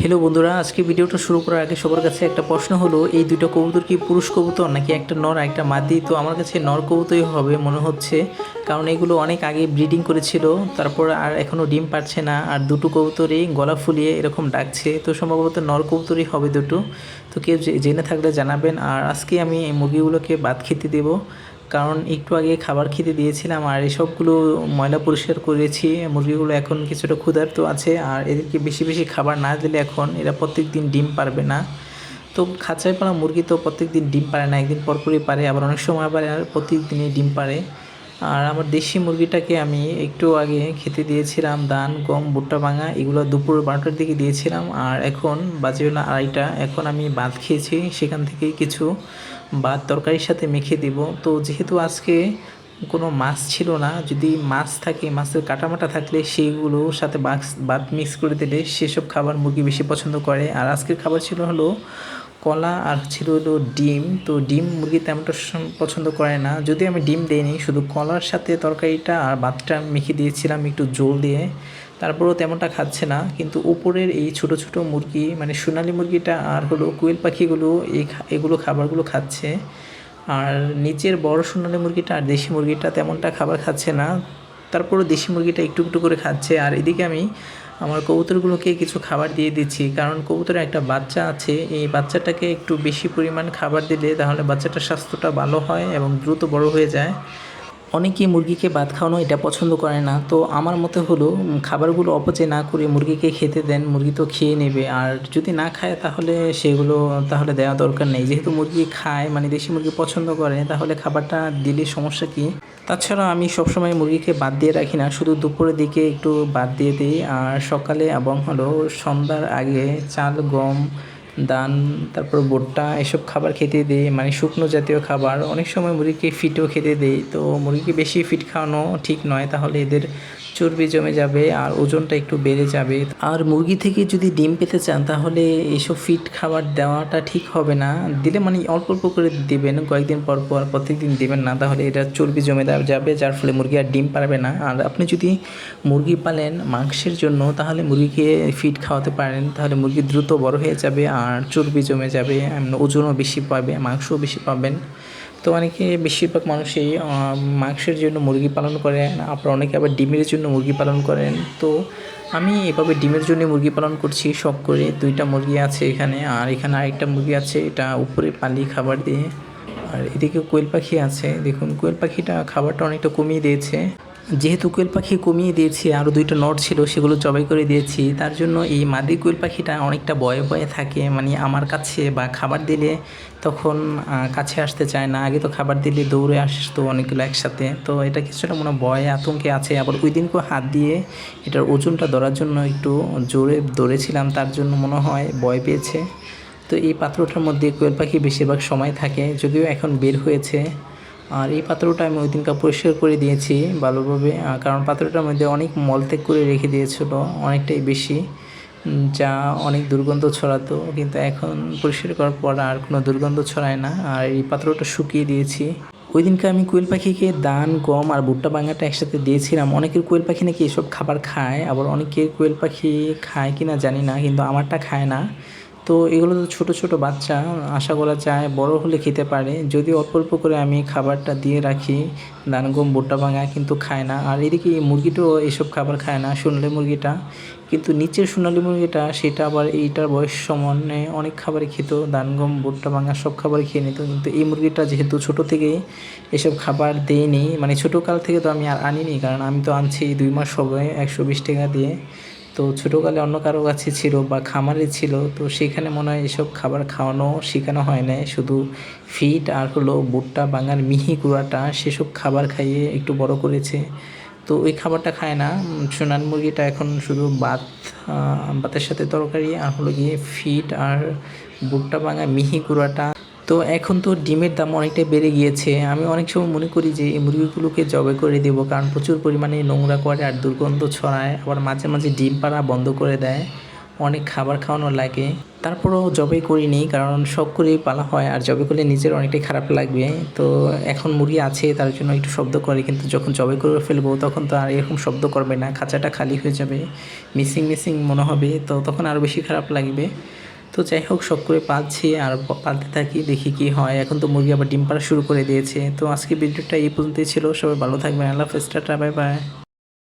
Hello বন্ধুরা, আজকে ভিডিওটা শুরু করার আগে সবার কাছে একটা প্রশ্ন হলো, এই দুটো কবুতর কি পুরুষ কবুতর নাকি একটা নর আর একটা মাদি? তো আমার কাছে নর কবুতরই হবে মনে হচ্ছে, কারণ এগুলো অনেক আগে ব্রিডিং করেছিল, তারপর আর এখনও ডিম পারছে না, আর দুটো কবুতরই গলা ফুলিয়ে এরকম ডাকছে, তো সম্ভবত নর কবুতরই হবে দুটো। তো কেউ জেনে থাকলে জানাবেন। আর আজকে আমি এই মুরগিগুলোকে ভাত খেতে দেবো, কারণ একটু আগে খাবার খেতে দিয়েছিলাম আর এসবগুলো ময়লা পরিষ্কার করেছি। মুরগিগুলো এখন কিছুটা ক্ষুধার্ত আছে, আর এদেরকে বেশি বেশি খাবার না দিলে এখন এরা প্রত্যেক দিন ডিম পারবে না। তো খাঁচায় পালা মুরগি তো প্রত্যেক দিন ডিম পারে না, একদিন পর পরই পারে, আবার অনেক সময় আবার আর প্রত্যেক দিনই ডিম পারে। আর আমার দেশি মুরগিটাকে আমি একটু আগে খেতে দিয়েছিলাম ধান, গম, ভুট্টা ভাঙা, এগুলো দুপুর 12টার দিকে দিয়েছিলাম। আর এখন বাজে হলো 2:30, এখন আমি ভাত খেয়েছি, সেখান থেকেই কিছু ভাত তরকারির সাথে মেখে দিব। তো যেহেতু আজকে কোনো মাছ ছিল না, যদি মাছ থাকে, মাছের কাটামাটা থাকলে সেইগুলোর সাথে ভাত মিক্স করে দিলে সেসব খাবার মুরগি বেশি পছন্দ করে। আর আজকের খাবার ছিল হলো কলা, আর ছিল হলো ডিম। তো ডিম মুরগি তেমনটা পছন্দ করে না, যদি আমি ডিম দিইনি, শুধু কলার সাথে তরকারিটা আর ভাতটা মেখে দিয়েছিলাম একটু জল দিয়ে, তারপরেও তেমনটা খাচ্ছে না। কিন্তু উপরের এই ছোট ছোট মুরগি, মানে সোনালি মুরগিটা আর হলো কোয়েল পাখিগুলো, এগুলো খাবারগুলো খাচ্ছে। আর নিচের বড় সোনালি মুরগিটা আর দেশি মুরগিটা তেমনটা খাবার খাচ্ছে না, তারপরও দেশি মুরগিটা একটু একটু করে খাচ্ছে। আর এদিকে আমি আমার কবুতরগুলোকে কিছু খাবার দিয়ে দিচ্ছি, কারণ কবুতরের একটা বাচ্চা আছে, এই বাচ্চাটাকে একটু বেশি পরিমাণ খাবার দিলে তাহলে বাচ্চাটার স্বাস্থ্যটা ভালো হয় এবং দ্রুত বড় হয়ে যায়। অনেকেই মুরগিকে ভাত খাওয়ানো এটা পছন্দ করে না, তো আমার মতে হলো খাবারগুলো অপচয় না করে মুরগিকে খেতে দেন, মুরগি তো খেয়ে নেবে। আর যদি না খায় তাহলে সেগুলো তাহলে দেওয়া দরকার নেই, যেহেতু মুরগি খায়, মানে দেশি মুরগি পছন্দ করে, তাহলে খাবারটা দিলে সমস্যা কী? তাছাড়া আমি সবসময় মুরগিকে বাদ দিয়ে রাখি না, শুধু দুপুরের দিকে একটু বাদ দিয়ে দিই, আর সকালে এবং হলো সন্ধ্যার আগে চাল, গম, ধান, তারপর ভুট্টা এসব খাবার খেতে দিই, মানে শুকনো জাতীয় খাবার। অনেক সময় মুরগিকে ফিটও খেতে দিই, তো মুরগিকে বেশি ফিট খাওয়ানো ঠিক নয়, তাহলে এদের চর্বি জমে যাবে আর ওজনটা একটু বেড়ে যাবে। আর মুরগি থেকে যদি ডিম পেতে চান তাহলে এইসব ফিট খাবার দেওয়াটা ঠিক হবে না, দিলে মানে অল্প অল্প করে দেবেন, কয়েকদিন পর পর, প্রত্যেকদিন দেবেন না, তাহলে এটা চর্বি জমে যাবে, যার ফলে মুরগি আর ডিম পারবে না। আর আপনি যদি মুরগি পালেন মাংসের জন্য, তাহলে মুরগিকে ফিট খাওয়াতে পারেন, তাহলে মুরগি দ্রুত বড় হয়ে যাবে আর চর্বি জমে যাবে, ওজনও বেশি পাবে, মাংসও বেশি পাবেন। তো অনেকে, বেশিরভাগ মানুষই মাংসের জন্য মুরগি পালন করেন, আবার অনেকে আবার ডিমের জন্য মুরগি পালন করেন। তো আমি এভাবে ডিমের জন্য মুরগি পালন করছি শখ করে, 2টা মুরগি আছে এখানে, আর এখানে আরেকটা মুরগি আছে, এটা উপরে পালি খাবার দিয়ে। আর এদিকে কোয়েল পাখি আছে, দেখুন কোয়েল পাখিটা খাবারটা অনেকটা কমিয়ে দিয়েছে, যেহেতু কোয়েল পাখি কমিয়ে দিয়েছি, আরও 2টা নট ছিল সেগুলো জবাই করে দিয়েছি, তার জন্য এই মাদি কোয়েল পাখিটা অনেকটা ভয়ে ভয়ে থাকে, মানে আমার কাছে বা খাবার দিলে তখন কাছে আসতে চায় না। আগে তো খাবার দিলে দৌড়ে আসতো অনেকগুলো একসাথে, তো এটা কিছুটা মনে হয় ভয়ে আতঙ্কে আছে। আবার ওই দিনকেও হাত দিয়ে এটার ওজনটা ধরার জন্য একটু জোরে ধরেছিলাম, তার জন্য মনে হয় ভয় পেয়েছে। তো এই পাত্রটার মধ্যে কোয়েল পাখি বেশিরভাগ সময় থাকে, যদিও এখন বের হয়েছে। আর এই পাত্রটা আমি ওই দিনকার পরিষ্কার করে দিয়েছি ভালোভাবে, কারণ পাত্রটার মধ্যে অনেক মলত্যাগ করে রেখে দিয়েছিল, অনেকটাই বেশি, যা অনেক দুর্গন্ধ ছড়াতো, কিন্তু এখন পরিষ্কার করার পর আর কোনো দুর্গন্ধ ছড়ায় না। আর এই পাত্রটা শুকিয়ে দিয়েছি। ওই দিনকে আমি কোয়েল পাখিকে ধান, গম আর ভুট্টা ভাঙাটা একসাথে দিয়েছিলাম। অনেকের কোয়েল পাখি নাকি এসব খাবার খায়, আবার অনেকের কোয়েল পাখি খায় কি না জানি না, কিন্তু আমারটা খায় না। তো এগুলো তো ছোটো ছোটো বাচ্চা, আশা করা যায় বড় হলে খেতে পারে, যদি অল্প অল্প করে আমি খাবারটা দিয়ে রাখি, ধান, গম, ভুট্টা ভাঙা, কিন্তু খায় না। আর এদিকে এই মুরগিটাও এসব খাবার খায় না, সোনালি মুরগিটা, কিন্তু নিচের সোনালি মুরগিটা সেটা আবার এইটার বয়স সমানে অনেক খাবারই খেত, ধান, গম, ভুট্টা ভাঙা সব খাবারই খেয়ে নিত। কিন্তু এই মুরগিটা যেহেতু ছোটো থেকেই এসব খাবার দেয়নি, মানে ছোটোকাল থেকে তো আমি আর আনিনি, কারণ আমি তো আনছি 2 মাস হবে 120 টাকা দিয়ে। তো ছোটোকালে অন্য কারো কাছে ছিল বা খামারে ছিল, তো সেখানে মনে হয় এসব খাবার খাওয়ানো শেখানো হয় না, শুধু ফিড আর হলো ভুট্টা ভাঙার মিহি গুঁড়াটা, সেসব খাবার খাইয়ে একটু বড় করেছে। তো ওই খাবারটা খায় না। সোনালি মুরগিটা এখন শুধু ভাতের সাথে তরকারি আর হলো গিয়ে ফিড আর ভুট্টা ভাঙা মিহি গুঁড়াটা। তো এখন তো ডিমের দাম অনেকটাই বেড়ে গিয়েছে, আমি অনেক সময় মনে করি যে এই মুরগিগুলোকে জবাই করে দেবো, কারণ প্রচুর পরিমাণে নোংরা করে আর দুর্গন্ধ ছড়ায়, আবার মাঝে মাঝে ডিম পাড়া বন্ধ করে দেয়। অনেক খাবার খাওয়ানো লাগে। তারপরেও জবাই করিনি, কারণ শখ করেই পালা হয়, আর জবাই করলে নিজের অনেকটাই খারাপ লাগবে। তো এখন মুরগি আছে তার জন্য একটু শব্দ করে, কিন্তু যখন জবাই করে ফেলবো তখন তো আর এরকম শব্দ করবে না, খাঁচাটা খালি হয়ে যাবে, মিসিং মিসিং মনে হবে, তো তখন আরও বেশি খারাপ লাগবে। তো যাই হোক, শখ করে পালছি আর পালতে থাকি, দেখি কি হয়। এখন তো মুরগি আবার ডিম পাড়া শুরু করে দিয়েছে। তো আজকে ভিডিওটা এই পর্যন্তই ছিল। সবাই ভালো থাকবেন। আল্লাহ হাফেজ, টাটা, বাই বাই।